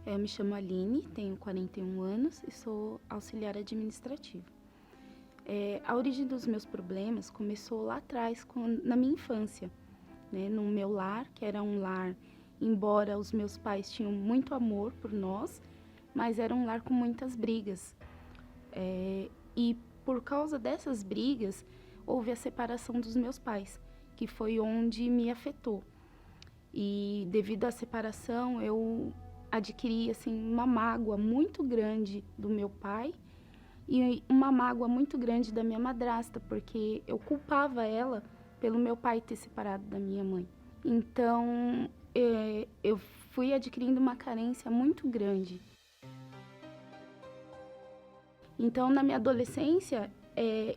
Eu me chamo Aline, tenho 41 anos e sou auxiliar administrativo. A origem dos meus problemas começou lá atrás, na minha infância, né? No meu lar, que era um lar, embora os meus pais tinham muito amor por nós, mas era um lar com muitas brigas. E por causa dessas brigas, houve a separação dos meus pais, que foi onde me afetou. E devido à separação, eu adquiri assim uma mágoa muito grande do meu pai e uma mágoa muito grande da minha madrasta, porque eu culpava ela pelo meu pai ter separado da minha mãe. Então, eu fui adquirindo uma carência muito grande. Então, na minha adolescência,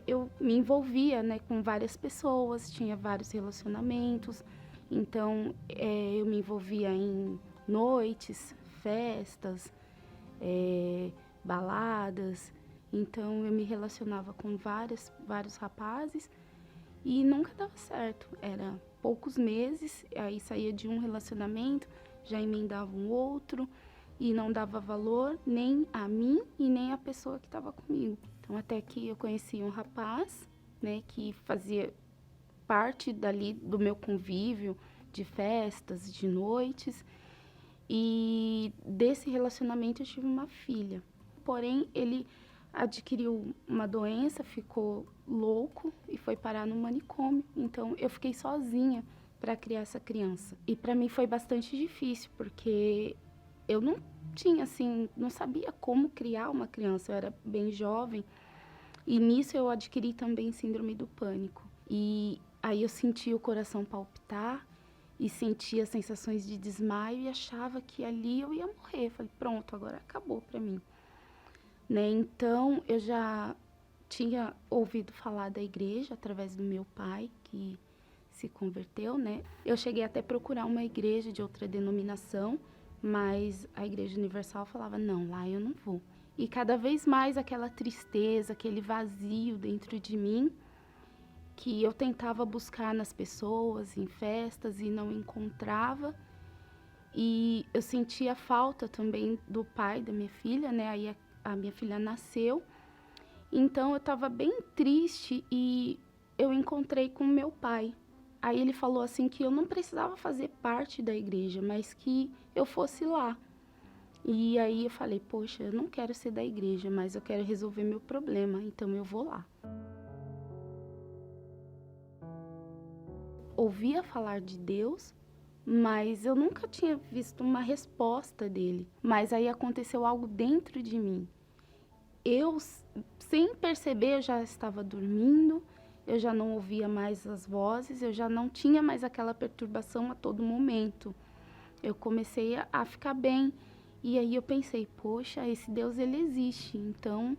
eu me envolvia, né, com várias pessoas, tinha vários relacionamentos. Então, eu me envolvia em noites, festas, baladas. Então, eu me relacionava com vários rapazes e nunca dava certo. Era poucos meses, aí saía de um relacionamento, já emendava um outro e não dava valor nem a mim e nem a pessoa que estava comigo. Então, até que eu conheci um rapaz, né, que fazia parte dali do meu convívio de festas, de noites, e desse relacionamento eu tive uma filha. Porém, ele adquiriu uma doença, ficou louco e foi parar no manicômio. Então, eu fiquei sozinha para criar essa criança. E para mim foi bastante difícil, porque eu não tinha, assim, não sabia como criar uma criança. Eu era bem jovem e nisso eu adquiri também síndrome do pânico. E aí eu sentia o coração palpitar e sentia sensações de desmaio e achava que ali eu ia morrer. Falei, pronto, agora acabou para mim. Né? Então, eu já tinha ouvido falar da igreja através do meu pai, que se converteu, né? Eu cheguei até a procurar uma igreja de outra denominação, mas a Igreja Universal falava, não, lá eu não vou. E cada vez mais aquela tristeza, aquele vazio dentro de mim, que eu tentava buscar nas pessoas, em festas, e não encontrava. E eu sentia falta também do pai da minha filha, né? Aí a minha filha nasceu. Então eu estava bem triste e eu encontrei com meu pai. Aí ele falou assim que eu não precisava fazer parte da igreja, mas que eu fosse lá. E aí eu falei, poxa, eu não quero ser da igreja, mas eu quero resolver meu problema, então eu vou lá. Ouvia falar de Deus, mas eu nunca tinha visto uma resposta dele. Mas aí aconteceu algo dentro de mim. Eu, sem perceber, eu já estava dormindo, eu já não ouvia mais as vozes, eu já não tinha mais aquela perturbação a todo momento. Eu comecei a ficar bem. E aí eu pensei, poxa, esse Deus, ele existe, então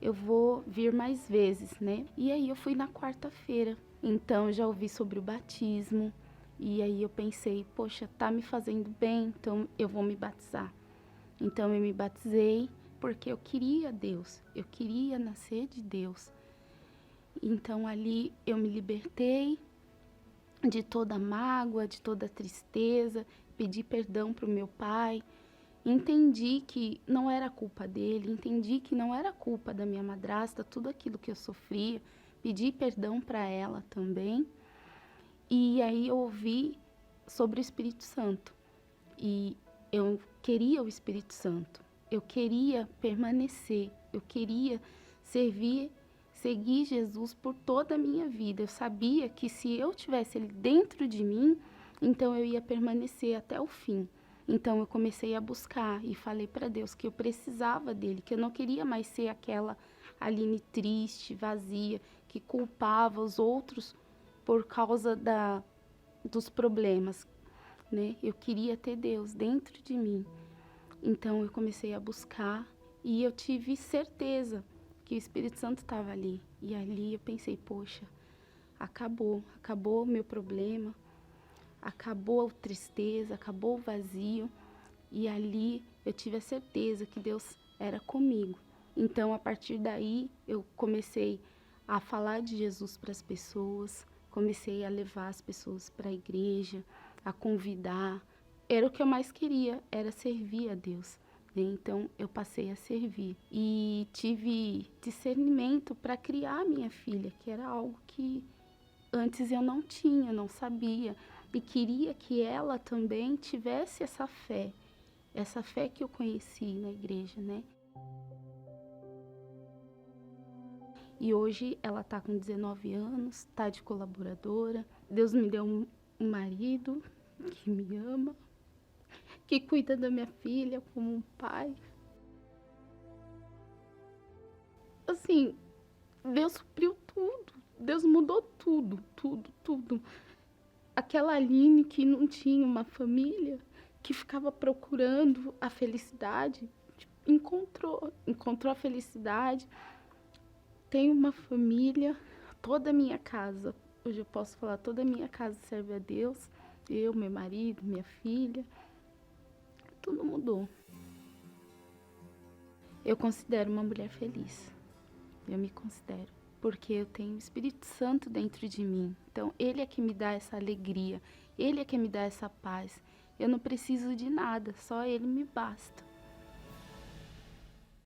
eu vou vir mais vezes, né? E aí eu fui na quarta-feira. Então eu já ouvi sobre o batismo. E aí eu pensei, poxa, tá me fazendo bem, então eu vou me batizar. Então eu me batizei porque eu queria Deus, eu queria nascer de Deus. Então ali eu me libertei de toda a mágoa, de toda a tristeza, pedi perdão para o meu pai, entendi que não era culpa dele, entendi que não era culpa da minha madrasta, tudo aquilo que eu sofria, pedi perdão para ela também. E aí eu ouvi sobre o Espírito Santo e eu queria o Espírito Santo, eu queria permanecer, eu queria seguir Jesus por toda a minha vida. Eu sabia que se eu tivesse ele dentro de mim, então eu ia permanecer até o fim. Então eu comecei a buscar e falei para Deus que eu precisava dele, que eu não queria mais ser aquela Aline triste, vazia, que culpava os outros por causa dos problemas, né? Eu queria ter Deus dentro de mim. Então eu comecei a buscar e eu tive certeza que o Espírito Santo estava ali. E ali eu pensei, poxa, acabou o meu problema, acabou a tristeza, acabou o vazio. E ali eu tive a certeza que Deus era comigo. Então, a partir daí, eu comecei a falar de Jesus para as pessoas, comecei a levar as pessoas para a igreja, a convidar. Era o que eu mais queria, era servir a Deus. né? Então eu passei a servir e tive discernimento para criar minha filha, que era algo que antes eu não tinha, não sabia, e queria que ela também tivesse essa fé que eu conheci na igreja, né? E hoje ela tá com 19 anos, tá de colaboradora. Deus me deu um marido que me ama, que cuida da minha filha como um pai. Assim, Deus supriu tudo. Deus mudou tudo, tudo, tudo. Aquela Aline que não tinha uma família, que ficava procurando a felicidade, encontrou a felicidade. Tenho uma família, toda a minha casa, hoje eu posso falar, toda a minha casa serve a Deus. Eu, meu marido, minha filha, tudo mudou. Eu considero uma mulher feliz. Eu me considero. Porque eu tenho o Espírito Santo dentro de mim. Então, Ele é que me dá essa alegria. Ele é que me dá essa paz. Eu não preciso de nada, só Ele me basta.